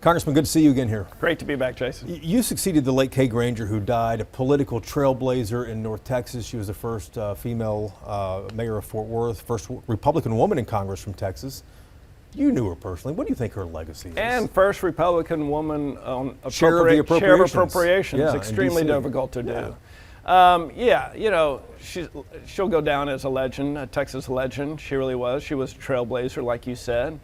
Congressman, good to see you again here. Great to be back, Jason. You succeeded the late Kay Granger, who died, a political trailblazer in North Texas. She was the first female mayor of Fort Worth, first Republican woman in Congress from Texas. You knew her personally. What do you think her legacy is? And first Republican woman on share of appropriations. Yeah, extremely difficult to do. You know, she'll go down as a legend, a Texas legend. She really was. She was a trailblazer, like you said.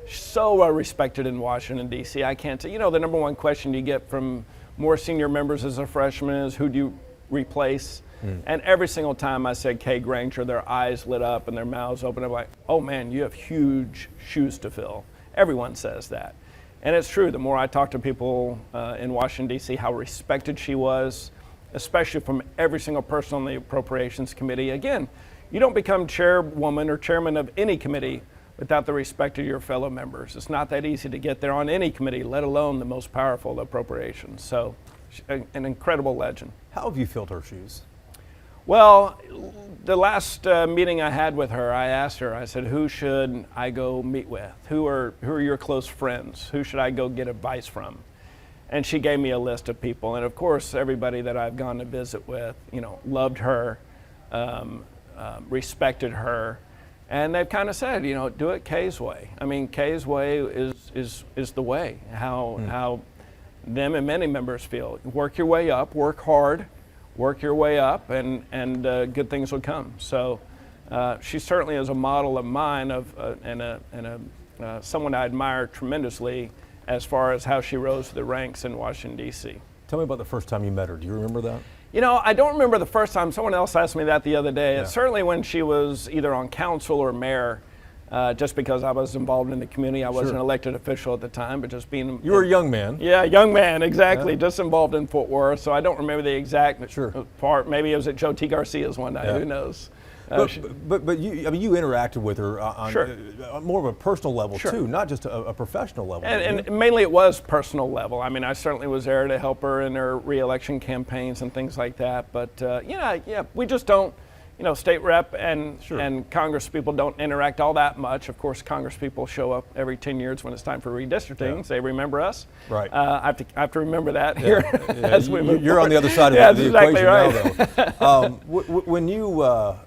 So well respected in Washington, D.C. I can't tell. You know, the number one question you get from more senior members as a freshman is, who do you replace? And every single time I said Kay Granger, their eyes lit up and their mouths open. I'm like, oh man, you have huge shoes to fill. Everyone says that. And it's true. The more I talk to people in Washington, D.C., how respected she was, especially from every single person on the Appropriations Committee. Again, you don't become chairwoman or chairman of any committee without the respect of your fellow members. It's not that easy to get there on any committee, let alone the most powerful, the appropriations. So, an incredible legend. How have you filled her shoes? Well, the last meeting I had with her, I asked her, I said, who should I go meet with? Who are your close friends? Who should I go get advice from? And she gave me a list of people. And of course, everybody that I've gone to visit with, you know, loved her, respected her. And they've kind of said, you know, do it Kay's way. I mean, Kay's way is the way, how them and many members feel. Work your way up, work hard, work your way up, and good things will come. So she certainly is a model of mine, and someone I admire tremendously as far as how she rose to the ranks in Washington, D.C. Tell me about the first time you met her. Do you remember that? You know, I don't remember the first time. Someone else asked me that the other day. Yeah. It's certainly when she was either on council or mayor, just because I was involved in the community. I wasn't an elected official at the time, but just being... You were a young man. Yeah, young man, exactly. Yeah. Just involved in Fort Worth, so I don't remember the exact part. Maybe it was at Joe T. Garcia's one night, who knows. But you, I mean, you interacted with her on more of a personal level too, not just a professional level. And mainly it was personal level. I mean, I certainly was there to help her in her re-election campaigns and things like that. But we just don't, you know, state rep and Congress people don't interact all that much. Of course, Congress people show up every 10 years when it's time for redistricting. Yeah. They remember us. Right. I have to remember that here as we move You're forward. on the other side of the exactly equation right. now, though. When you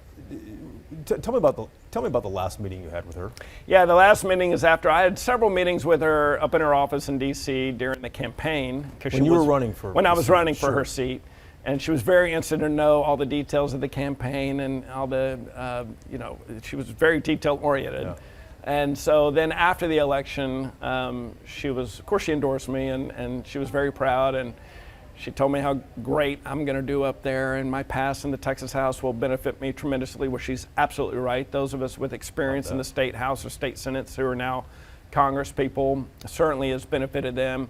tell me about the last meeting you had with her. Yeah, the last meeting is after I had several meetings with her up in her office in D.C. during the campaign. When you were running for when I was running for her seat, and she was very interested to know all the details of the campaign and all the she was very detail oriented. Yeah. And so then after the election, she endorsed me, and she was very proud, and she told me how great I'm going to do up there, and my past in the Texas House will benefit me tremendously, which she's absolutely right. Those of us with experience in the state House or state Senates who are now Congress people certainly has benefited them.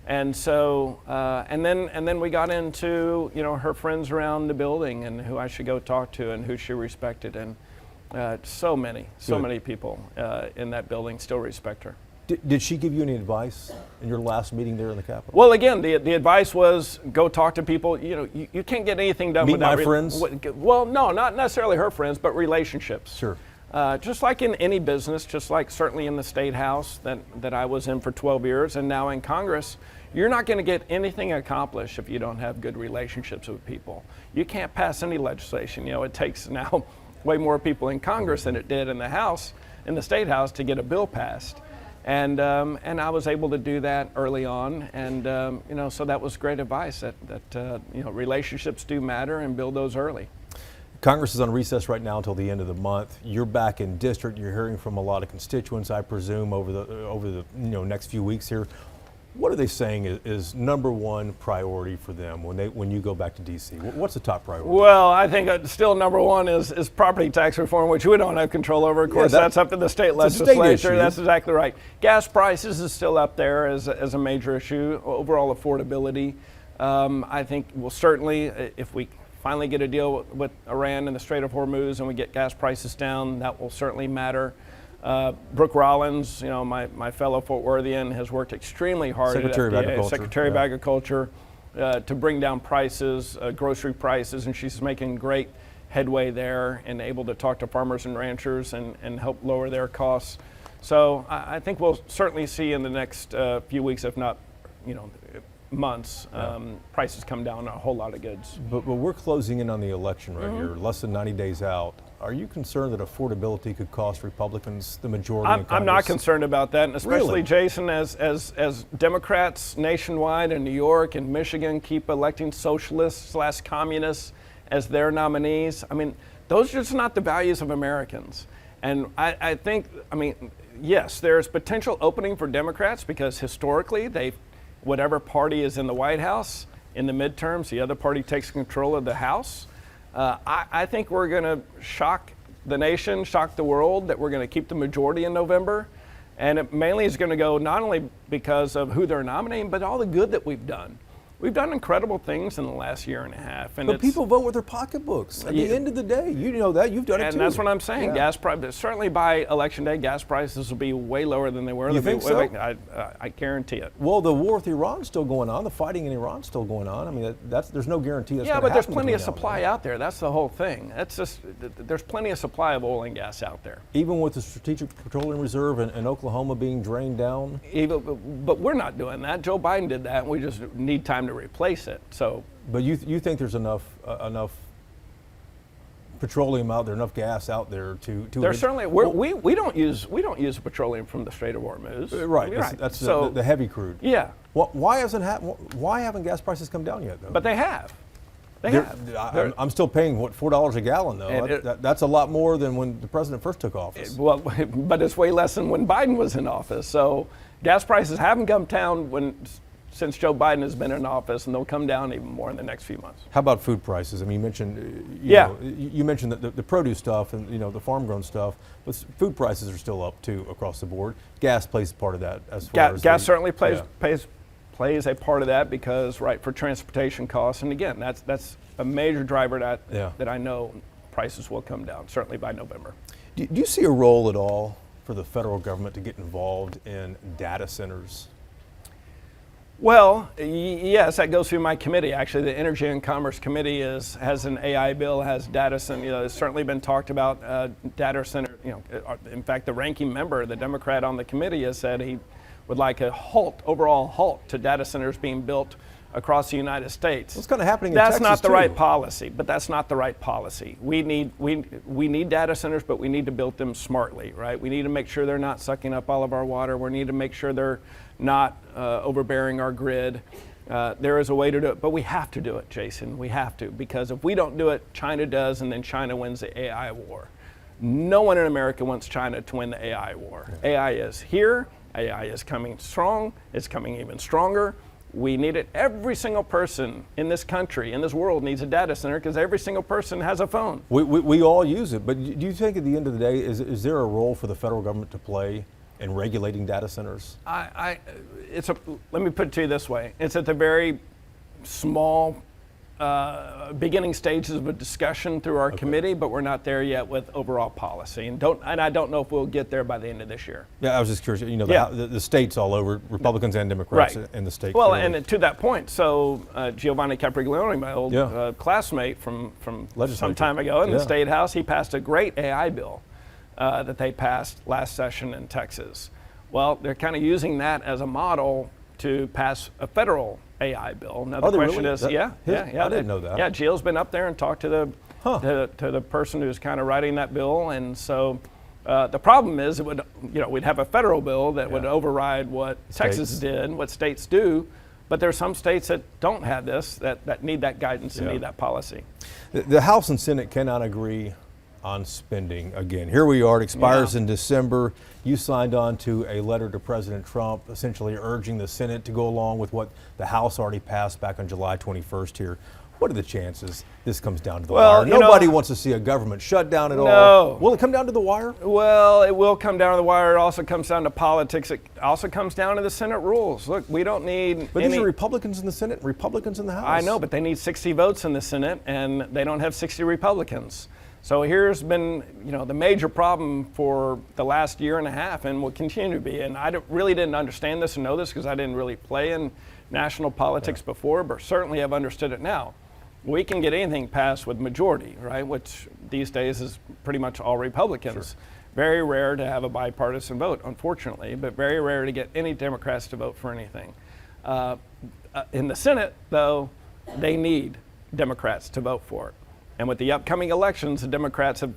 And so, and then we got into, you know, her friends around the building and who I should go talk to and who she respected, and so many people in that building still respect her. Did she give you any advice in your last meeting there in the Capitol? Well, again, the advice was go talk to people. You know, you can't get anything done without... Meet my friends? Well, no, not necessarily her friends, but relationships. Sure. Just like in any business, just like certainly in the State House that I was in for 12 years and now in Congress, you're not going to get anything accomplished if you don't have good relationships with people. You can't pass any legislation. You know, it takes now way more people in Congress than it did in the House, in the State House, to get a bill passed. And I was able to do that early on, and you know, so that was great advice that you know, relationships do matter, and build those early. Congress is on recess right now until the end of the month. You're back in district. You're hearing from a lot of constituents, I presume, over the next few weeks here. What are they saying is number one priority for them when you go back to D.C.? What's the top priority? Well, I think still number one is property tax reform, which we don't have control over. Of course, that's up to the state legislature. That's exactly right. Gas prices is still up there as a major issue. Overall affordability. I think we'll certainly, if we finally get a deal with Iran and the Strait of Hormuz and we get gas prices down, that will certainly matter. Brooke Rollins, you know, my fellow Fort Worthian, has worked extremely hard Secretary of Agriculture, to bring down prices, grocery prices, and she's making great headway there and able to talk to farmers and ranchers and help lower their costs. So I think we'll certainly see in the next few weeks, if not, months, prices come down on a whole lot of goods. But we're closing in on the election right here, less than 90 days out. Are you concerned that affordability could cost Republicans the majority in Congress? I'm not concerned about that, and especially, Really? Jason, as Democrats nationwide in New York and Michigan keep electing socialists/communists as their nominees. I mean, those are just not the values of Americans. And I think, yes, there's potential opening for Democrats because historically, whatever party is in the White House, in the midterms, the other party takes control of the House. I think we're going to shock the nation, shock the world, that we're going to keep the majority in November. And it mainly is going to go not only because of who they're nominating, but all the good that we've done. We've done incredible things in the last year and a half. And but people vote with their pocketbooks. At the end of the day, you know that. You've done it too. And that's what I'm saying. Yeah. Gas prices, certainly by election day, gas prices will be way lower than they were. You think so? I guarantee it. Well, the war with Iran's still going on. The fighting in Iran's still going on. I mean, there's no guarantee that's going to happen. Yeah, but there's plenty of between now and supply then. out there. That's the whole thing. There's plenty of supply of oil and gas out there. Even with the Strategic Petroleum Reserve in Oklahoma being drained down? But we're not doing that. Joe Biden did that, and we just need time to replace it. So, but you think there's enough petroleum out there, enough gas out there to? There's certainly we don't use petroleum from the Strait of Hormuz. Right. That's so, the heavy crude. Yeah. Why haven't gas prices come down yet though? But they have. I'm still paying $4 a gallon though. That's a lot more than when the president first took office. Well, but it's way less than when Biden was in office. So gas prices haven't come down since Joe Biden has been in office, and they'll come down even more in the next few months. How about food prices? I mean, you mentioned you mentioned the produce stuff and the farm grown stuff, but food prices are still up too across the board. Gas plays a part of that as far as gas certainly plays a part of that because for transportation costs, and again that's a major driver that I know prices will come down certainly by November. Do you see a role at all for the federal government to get involved in data centers? Well, yes, that goes through my committee. Actually, the Energy and Commerce Committee has an AI bill, has data center. It's certainly been talked about data center. In fact, the ranking member, the Democrat on the committee, has said he would like a overall halt to data centers being built across the United States. What's kind of happening in That's Texas not the too. right policy, but that's not the right policy. We need data centers, but we need to build them smartly, right? We need to make sure they're not sucking up all of our water. We need to make sure they're not overbearing our grid. There is a way to do it, but we have to do it, Jason. We have to, because if we don't do it, China does, and then China wins the AI war. No one in America wants China to win the AI war. Yeah. AI is here. AI is coming strong. It's coming even stronger. We need it. Every single person in this country, in this world, needs a data center because every single person has a phone. We all use it, but do you think at the end of the day, is there a role for the federal government to play in regulating data centers? Let me put it to you this way. It's at the very small beginning stages of a discussion through our committee, but we're not there yet with overall policy, and I don't know if we'll get there by the end of this year. Yeah, I was just curious. The states all over, Republicans and Democrats in the state. Well, and to that point, so Giovanni Capriglione, my old classmate from some time ago in the State House, he passed a great AI bill that they passed last session in Texas. Well, they're kind of using that as a model to pass a federal AI bill. Now the question is, I didn't know that. Yeah, Jill's been up there and talked to the person who's kind of writing that bill, and so the problem is we'd have a federal bill that would override what Texas did, what states do, but there are some states that don't have this that need that guidance and need that policy. The House and Senate cannot agree on spending again. Here we are, it expires in December. You signed on to a letter to President Trump essentially urging the Senate to go along with what the House already passed back on July 21st here. What are the chances this comes down to the wire? Nobody wants to see a government shut down at all. Will it come down to the wire? Well, it will come down to the wire. It also comes down to politics. It also comes down to the Senate rules. Look, we don't need But these are Republicans in the Senate, Republicans in the House. I know, but they need 60 votes in the Senate, and they don't have 60 Republicans. So here's been, the major problem for the last year and a half, and will continue to be. And I really didn't understand this and know this because I didn't really play in national politics before, but certainly have understood it now. We can get anything passed with majority, right? Which these days is pretty much all Republicans. Very rare to have a bipartisan vote, unfortunately, but very rare to get any Democrats to vote for anything. In the Senate, though, they need Democrats to vote for it. And with the upcoming elections, the Democrats have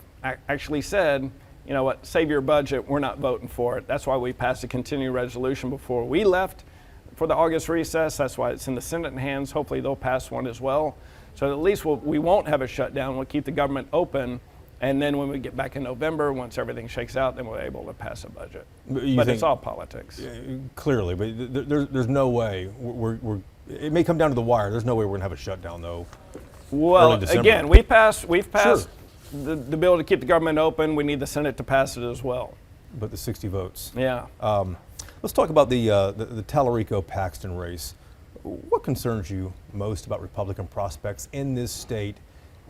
actually said, you know what, save your budget, we're not voting for it. That's why we passed a continuing resolution before we left for the August recess. That's why it's in the Senate hands. Hopefully they'll pass one as well. So at least we won't have a shutdown. We'll keep the government open. And then when we get back in November, once everything shakes out, then we're able to pass a budget. But it's all politics. Clearly, but there's no way. It may come down to the wire. There's no way we're going to have a shutdown, though. Well, again, we've passed Sure. the bill to keep the government open. We need the Senate to pass it as well. But the 60 votes. Yeah. Let's talk about the Tallarico-Paxton race. What concerns you most about Republican prospects in this state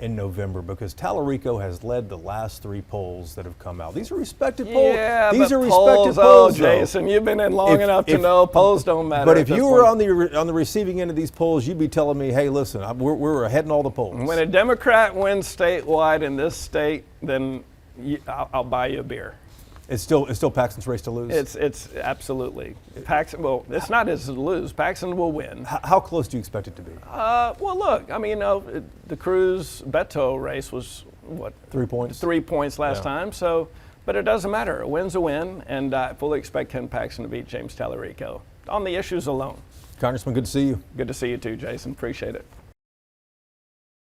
in November? Because Tallarico has led the last 3 polls that have come out. These are respected polls. Yeah, These but are polls, respected polls, though. Jason, you've been in long enough to know polls don't matter. But if you were on the receiving end of these polls, you'd be telling me, hey, listen, we're ahead in all the polls. When a Democrat wins statewide in this state, then I'll buy you a beer. It's still Paxton's race to lose? It's absolutely. Paxton, well, it's not his to lose. Paxton will win. How close do you expect it to be? Well, look, I mean, the Cruz-Beto race was, what? 3 points? 3 points last time. So, but it doesn't matter. A win's a win, and I fully expect Ken Paxton to beat James Tallarico on the issues alone. Congressman, good to see you. Good to see you too, Jason. Appreciate it.